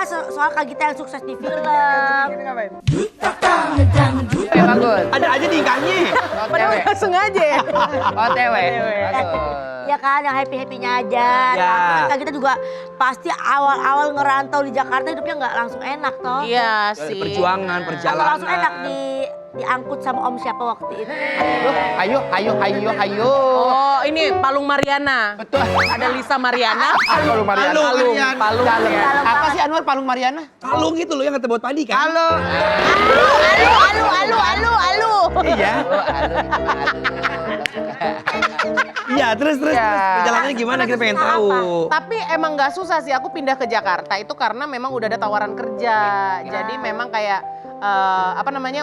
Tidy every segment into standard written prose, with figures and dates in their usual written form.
soal Kak Gita yang sukses di film. Bagus. Ada aja tingkahnya. Padahal nggak sengaja ya. OTW. Bagus. Ya kan, yang happy-happynya aja. Ya. Nah, Kak Gita juga pasti awal-awal ngerantau di Jakarta hidupnya nggak langsung enak toh. Iya sih. Perjuangan, Atau perjalanan. langsung enak diangkut sama om siapa waktu itu. Ayo. Oh, ini Palung Mariana. Betul. Ada Lisa Mariana. Palung Mariana. Palung Mariana. Apa sih Anwar Palung Mariana? Kalung itu loh yang kata buat padi kan? Halo. Alu. Iya. Iya, terus perjalanannya gimana kita pengen tahu. Tapi emang nggak susah sih aku pindah ke Jakarta itu karena memang udah ada tawaran kerja. Jadi memang kayak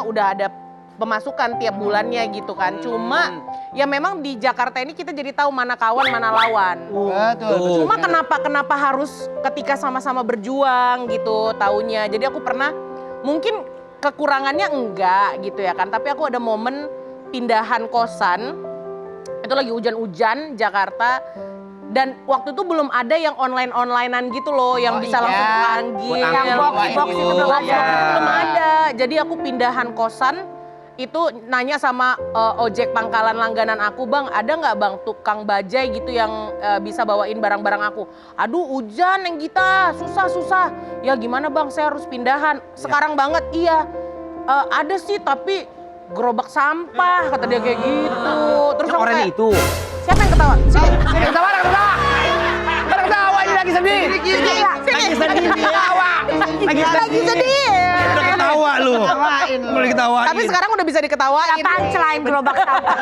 udah ada pemasukan tiap bulannya gitu kan. Cuma ya memang di Jakarta ini kita jadi tahu mana kawan mana lawan. Betul. Cuma kenapa harus ketika sama-sama berjuang gitu taunya. Jadi aku pernah mungkin kekurangannya enggak gitu ya kan. Tapi aku ada momen pindahan kosan. Itu lagi hujan-hujan Jakarta. Dan waktu itu belum ada yang online-onlinean gitu loh, yang bisa langsung panggil. Yang box itu belum ada. Belum ada. Jadi aku pindahan kosan, itu nanya sama ojek pangkalan langganan aku, bang ada nggak bang tukang bajai gitu yang bisa bawain barang-barang aku. Aduh hujan Neng Gita, susah. Ya gimana bang, saya harus pindahan. Sekarang banget, iya. Ada sih tapi gerobak sampah, kata dia kayak gitu. Terus Yang aku oranye kayak, itu. siapa yang ketawa? Sini. Ketawa. Ketawa ini lagi sedih. Lagi sedih dia. Lagi sedih. Udah ketawa lu. Mulai ketawain. Tapi sekarang udah bisa diketawain. Apaan selain gerobak sampah?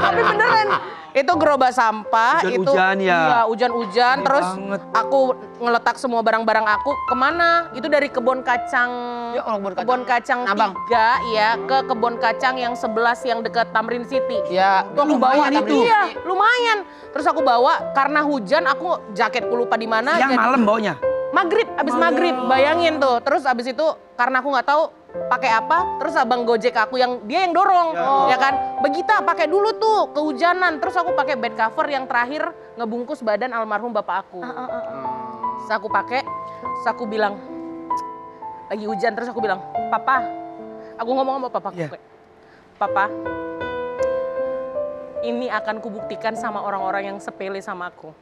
Tapi beneran. Itu gerobak sampah. Hujan-hujan itu, ya? Iya, hujan-hujan. Gede Terus banget. aku ngeletak semua barang-barang aku kemana? Itu dari kebun kacang. Ya Allah, Kebun kacang Nabang. 3 ya ke kebun kacang yang 11 yang dekat Tamrin City. Ya, Tuh aku bawa lumayan itu. Iya, lumayan. Terus aku bawa karena hujan aku jaketku lupa di mana. Yang malam baunya. Maghrib, abis maghrib, bayangin tuh. Terus abis itu karena aku nggak tahu pakai apa, terus abang gojek aku yang dia yang dorong, ya kan. Begita pakai dulu tuh kehujanan. Terus aku pakai bed cover yang terakhir ngebungkus badan almarhum bapak aku. Terus aku pakai, terus aku bilang lagi hujan, terus aku bilang, papa, aku ngomong sama papa, Iya. papa, ini akan kubuktikan sama orang-orang yang sepele sama aku.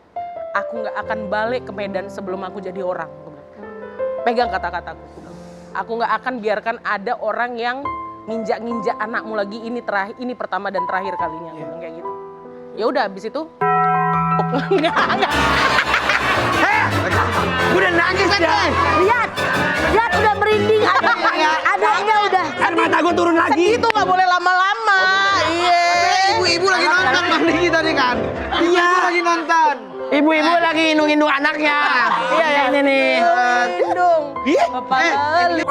Aku nggak akan balik ke Medan sebelum aku jadi orang. Pegang kata-kataku. Aku nggak akan biarkan ada orang yang nginjak-nginjak anakmu lagi. Ini terakhir, ini pertama dan terakhir kalinya. Aku bilang kayak gitu. Ya udah, habis itu. Enggak. Udah nangis ya. Lihat udah merinding. Adanya udah. Air mata gue turun lagi. Itu nggak boleh lama-lama. Iya. Ibu-ibu lagi nonton mandi kita nih kan. Iya. Lagi nonton. Ibu-ibu lagi indung-indung anaknya. Iya ya ini nih. Lindung. Bapak Lali.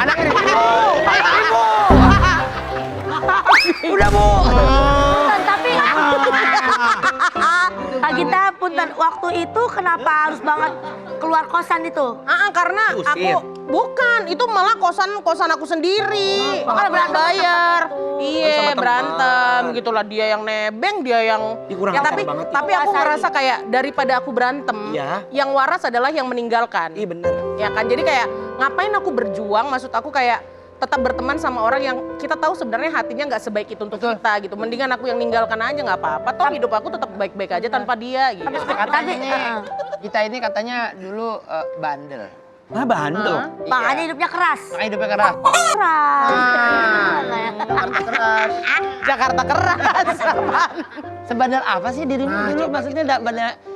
Anak ini. Udah bu. Punten, tapi Kak Gita, punten, waktu itu kenapa harus banget keluar kosan itu? Karena Diusir. aku bukan, itu malah kosan aku sendiri. Makanya berantem bayar. Iya, sama teman. berantem gitulah, dia yang nebeng, dia yang Ih, kurang ya, ajar tapi banget tapi aku ngerasa kayak daripada aku berantem, Iya. yang waras adalah yang meninggalkan. Iya bener. Ya kan, jadi kayak ngapain aku berjuang, maksud aku kayak tetap berteman sama orang yang kita tahu sebenarnya hatinya nggak sebaik itu untuk kita gitu. Mendingan aku yang ninggalkan aja nggak apa-apa. Toh hidup aku tetap baik-baik aja tanpa dia gitu. Katanya ini, kita ini katanya dulu bandel. Nah bandel. Makanya hidupnya keras. Makanya hidupnya keras. Keras. Jakarta keras. Sebandel apa sih dirimu dulu? Maksudnya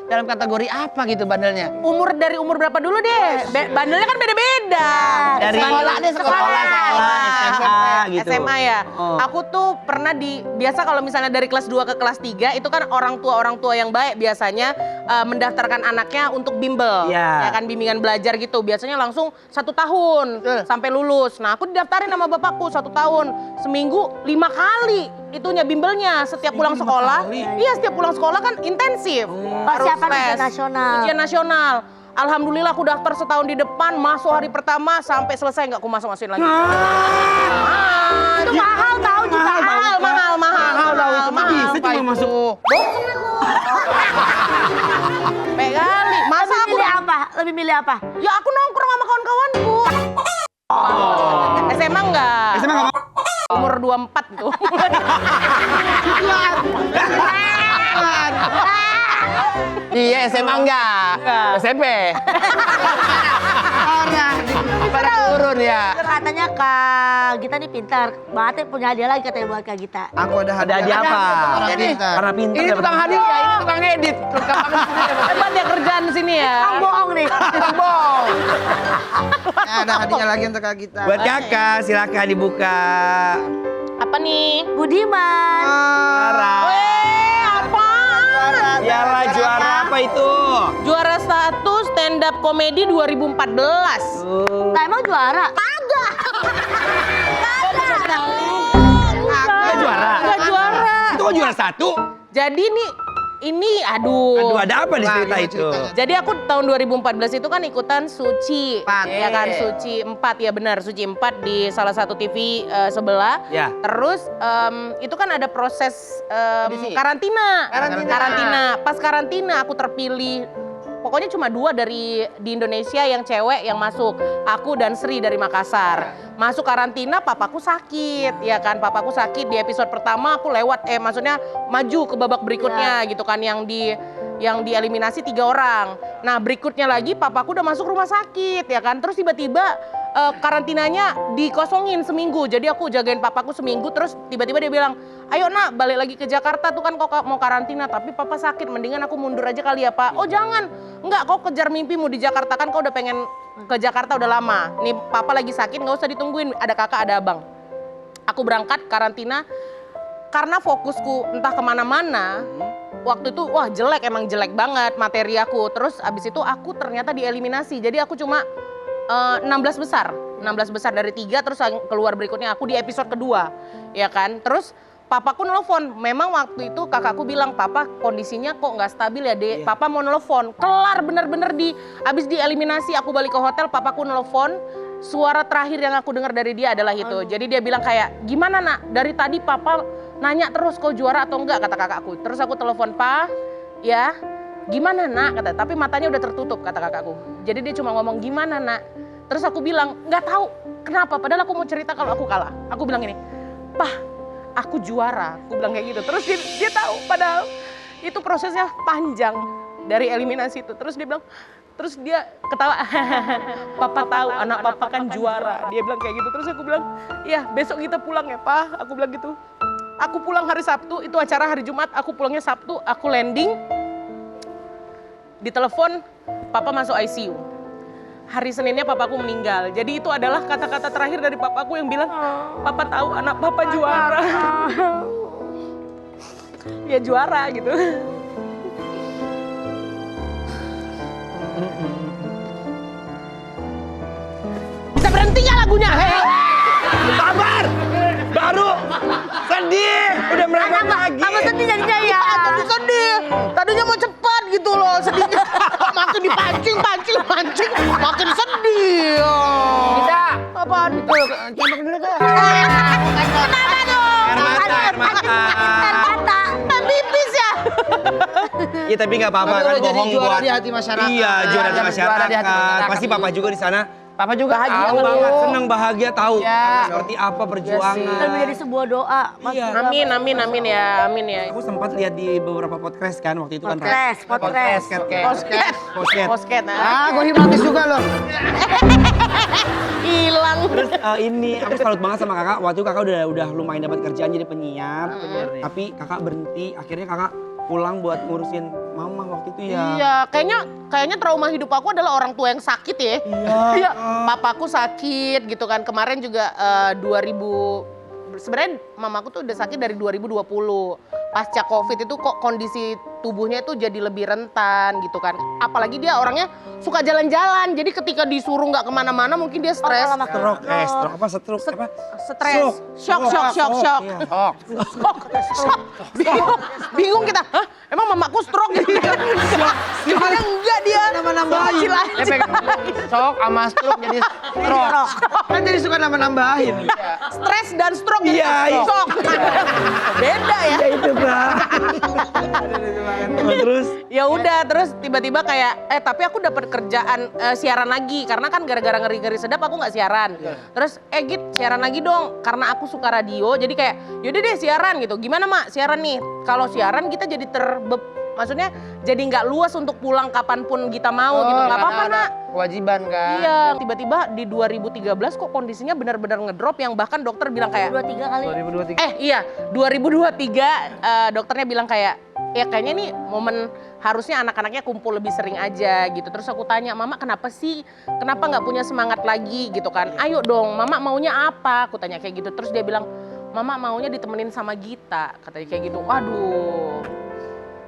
dalam kategori apa gitu bandelnya? Dari umur berapa dulu deh? Bandelnya kan beda-beda. Dari sekolah deh, sekolah. SMA gitu. SMA ya. Oh. Aku tuh pernah biasa kalau misalnya dari kelas 2 ke kelas 3 itu kan orang tua yang baik biasanya mendaftarkan anaknya untuk bimbel. Iya. Ya kan, bimbingan belajar gitu. Biasanya langsung 1 tahun sampai lulus. Nah, aku didaftarin sama bapakku 1 tahun. Seminggu 5 kali itunya bimbelnya setiap pulang sekolah. Iya, setiap pulang sekolah kan intensif. Persiapan les. ujian nasional. Ujian nasional. Alhamdulillah aku daftar setahun di depan, masuk hari pertama sampai selesai nggak aku masukin lagi. Itu mahal tahu juga. Mahal. Bisa cuma masuk. milih apa? Ya aku nongkrong sama kawan-kawanku. SMA enggak. SMA nggak mau? Umur 24 gitu. Iya SMA enggak? SMP. Orang pada turun ya. Katanya Kak Gita nih pintar. Bang Ate punya hadiah lagi katanya buat Kak Gita. Aku ada Ada hadiah apa? Ini Karena pintar. ini dapat tukang hadiah. hadiah, ini tukang edit. Hebat ya kerjaan di sini ya. Bang bohong nih. Bong. ada hadiah lagi untuk Kak Gita. Buat kakak, silakan dibuka. Apa nih? Budiman. Apaan? Yalah, juara apa itu? Juara 1 stand up komedi 2014. Lah emang juara? Kagak. Nggak juara. Enggak juara. Itu kok juara 1? Jadi ini aduh. Aduh, ada apa di Wah, cerita ini itu? cerita. Jadi aku tahun 2014 itu kan ikutan Suci. 4. Ya kan, Suci 4 ya benar, Suci 4 di salah satu TV sebelah. Ya. Terus itu kan ada proses Audisi. karantina. Karantina. Pas karantina aku terpilih. Pokoknya cuma 2 di Indonesia yang cewek yang masuk. Aku dan Sri dari Makassar. Masuk karantina, papaku sakit. Ya kan, papaku sakit di episode pertama aku lewat maksudnya maju ke babak berikutnya gitu kan yang dieliminasi 3 orang. Nah, berikutnya lagi papaku udah masuk rumah sakit ya kan. Terus tiba-tiba karantinanya dikosongin seminggu. Jadi aku jagain papaku seminggu terus tiba-tiba dia bilang, "Ayo Nak, balik lagi ke Jakarta tuh kan kok mau karantina, tapi papa sakit, mendingan aku mundur aja kali ya, Pak." "Oh, jangan. Enggak, kau kejar mimpimu di Jakarta kan kau udah pengen ke Jakarta udah lama. Nih papa lagi sakit, nggak usah ditungguin, ada kakak, ada abang." Aku berangkat karantina karena fokusku entah kemana-mana. Waktu itu wah jelek, emang jelek banget materi aku. Terus abis itu aku ternyata dieliminasi. Jadi aku cuma 16 besar. 16 besar dari 3 terus keluar berikutnya aku di episode kedua. Ya kan? Terus papaku nelfon. Memang waktu itu kakakku bilang, "Papa kondisinya kok nggak stabil ya, Dek. Papa mau nelfon." Kelar bener-bener abis dieliminasi aku balik ke hotel, papaku nelfon. Suara terakhir yang aku dengar dari dia adalah itu. Jadi dia bilang kayak, "Gimana Nak? Dari tadi papa nanya terus kau juara atau enggak," kata kakakku. Terus aku telepon, "Pa, ya gimana Nak?" kata, tapi matanya udah tertutup kata kakakku. Jadi dia cuma ngomong, "Gimana Nak?" Terus aku bilang, "Nggak tahu kenapa, padahal aku mau cerita kalau aku kalah." Aku bilang ini, "Pah, aku juara," aku bilang kayak gitu. Terus dia tahu padahal itu prosesnya panjang dari eliminasi itu. Terus dia bilang, terus dia ketawa, "Papa tahu anak papa kan juara." Dia bilang kayak gitu. Terus aku bilang, "Iya, besok kita pulang ya, Pak." Aku bilang gitu. Aku pulang hari Sabtu, itu acara hari Jumat, aku pulangnya Sabtu, aku landing. Ditelepon, papa masuk ICU. Hari Seninnya papaku meninggal. Jadi itu adalah kata-kata terakhir dari papaku yang bilang, "Papa tahu anak papa juara." Ya juara gitu. Bisa berhenti nggak lagunya? Sabar! Baru sedih, udah merepot lagi. Apa sedih jadinya ya? Tadi sedih. Tadinya mau cepat gitu loh sedihnya. Makin dipancing, pancing, makin sedih. Kita Apaan? tembak dulu tuh. Kenapa dong? Air mata. Air mata. Pipis ya? Iya tapi nggak apa-apa kan Jadi bohong juara buat. di hati masyarakat. Iya, juara di Juara di hati masyarakat. masyarakat. Pasti papa juga di sana Papa juga tahu tahu. banget, seneng bahagia tahu Ya. seperti apa perjuangan. Dan menjadi sebuah doa. Mas. Iya. Amin ya. Aku sempat lihat di beberapa podcast kan waktu itu kan. Podcast. Posket. Posket. Posket. Nah. Gue hipnotis juga loh. Hilang. Terus ini aku salut banget sama kakak. Waktu itu kakak udah lumayan dapat kerjaan jadi penyiar. Tapi kakak berhenti. Akhirnya kakak pulang buat ngurusin mama waktu itu ya. Iya, kayaknya trauma hidup aku adalah orang tua yang sakit ya. Iya. Papaku sakit gitu kan. Kemarin juga 2000 sebenarnya mamaku tuh udah sakit dari 2020. Pasca Covid itu kok kondisi tubuhnya itu jadi lebih rentan gitu kan. Apalagi dia orangnya suka jalan-jalan. Jadi ketika disuruh nggak kemana-mana mungkin dia stres. Stroke apa? Stroke apa? Stres. Shock. Iya. Bingung kita. Hah? Emang mamaku stroke gitu? Gimana enggak dia? Nambah-nambahin. Dia pegang shock sama stroke jadi stroke. Kan jadi suka nambah-nambahin. Stres dan stroke jadi Iya. shock. Beda ya. Ya itu Pak. Terus Ya Ya udah, terus tiba-tiba kayak tapi aku dapat kerjaan siaran lagi karena kan gara-gara ngeri-ngeri sedap aku nggak siaran. Terus Git siaran lagi dong karena aku suka radio. Jadi kayak yaudah deh siaran gitu. Gimana Mak siaran nih? Kalau siaran kita jadi maksudnya jadi nggak luas untuk pulang kapanpun kita mau gitu. Nggak apa-apa karena ada Nak. kewajiban kan. Iya, tiba-tiba di 2013 kok kondisinya benar-benar ngedrop yang bahkan dokter bilang kayak 23 kali. 2023. iya 2023 dokternya bilang kayak ya kayaknya nih momen harusnya anak-anaknya kumpul lebih sering aja gitu. Terus aku tanya, Mama kenapa sih? Kenapa nggak punya semangat lagi gitu kan? Ayo dong, Mama maunya apa? Aku tanya kayak gitu. Terus dia bilang, Mama maunya ditemenin sama Gita. Katanya kayak gitu. Waduh.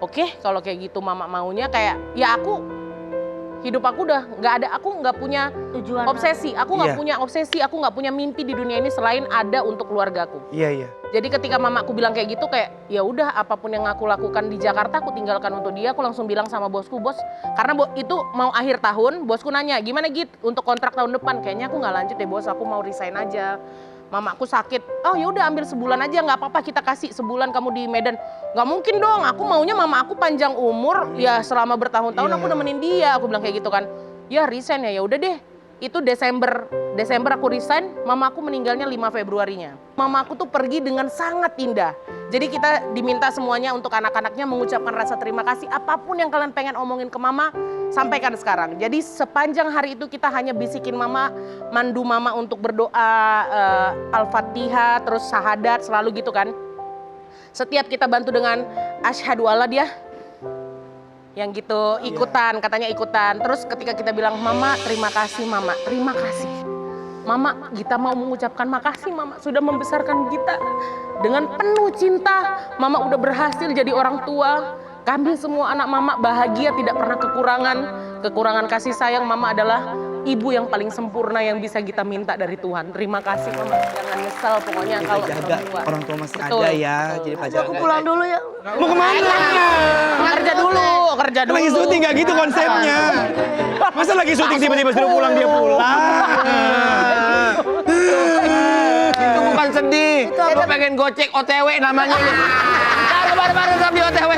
Oke, kalau kayak gitu Mama maunya kayak ya hidup aku udah nggak ada, aku nggak punya Tujuan obsesi, aku nggak Iya. punya obsesi, aku nggak punya mimpi di dunia ini selain ada untuk keluargaku. Iya. Jadi ketika mamaku bilang kayak gitu kayak ya udah apapun yang aku lakukan di Jakarta aku tinggalkan untuk dia. Aku langsung bilang sama bosku, bos karena itu mau akhir tahun, bosku nanya gimana Git untuk kontrak tahun depan. Kayaknya aku nggak lanjut deh bos, aku mau resign aja. Mamaku sakit, oh ya udah ambil sebulan aja nggak apa-apa kita kasih sebulan kamu di Medan. Nggak mungkin dong, aku maunya mama aku panjang umur ya selama bertahun-tahun aku nemenin dia. Aku bilang kayak gitu kan, ya resign ya udah deh. Itu Desember aku resign, mama aku meninggalnya 5 Februarinya. Mama aku tuh pergi dengan sangat indah. Jadi kita diminta semuanya untuk anak-anaknya mengucapkan rasa terima kasih. Apapun yang kalian pengen omongin ke mama, sampaikan sekarang. Jadi sepanjang hari itu kita hanya bisikin mama, mandu mama untuk berdoa, Al-Fatihah, terus syahadat, selalu gitu kan. Setiap kita bantu dengan asyhadu alla dia, yang gitu ikutan, katanya ikutan. Terus ketika kita bilang Mama terima kasih Mama, terima kasih Mama, Gita mau mengucapkan makasih Mama sudah membesarkan Gita dengan penuh cinta. Mama udah berhasil jadi orang tua. Kami semua anak Mama bahagia, tidak pernah kekurangan kasih sayang. Mama adalah ibu yang paling sempurna yang bisa kita minta dari Tuhan. Terima kasih Mama, jangan nyesal pokoknya Kita kalau jaga orang tua masih ada ya. Jadi pelajaran. Aku pulang dulu ya. Mau kemana? kerja dulu. Lagi syuting gak gitu konsepnya. Masa lagi syuting tiba-tiba suruh pulang dia pulang. Itu bukan sedih. Itu pengen gocek OTW namanya. Baru-baru tapi OTW.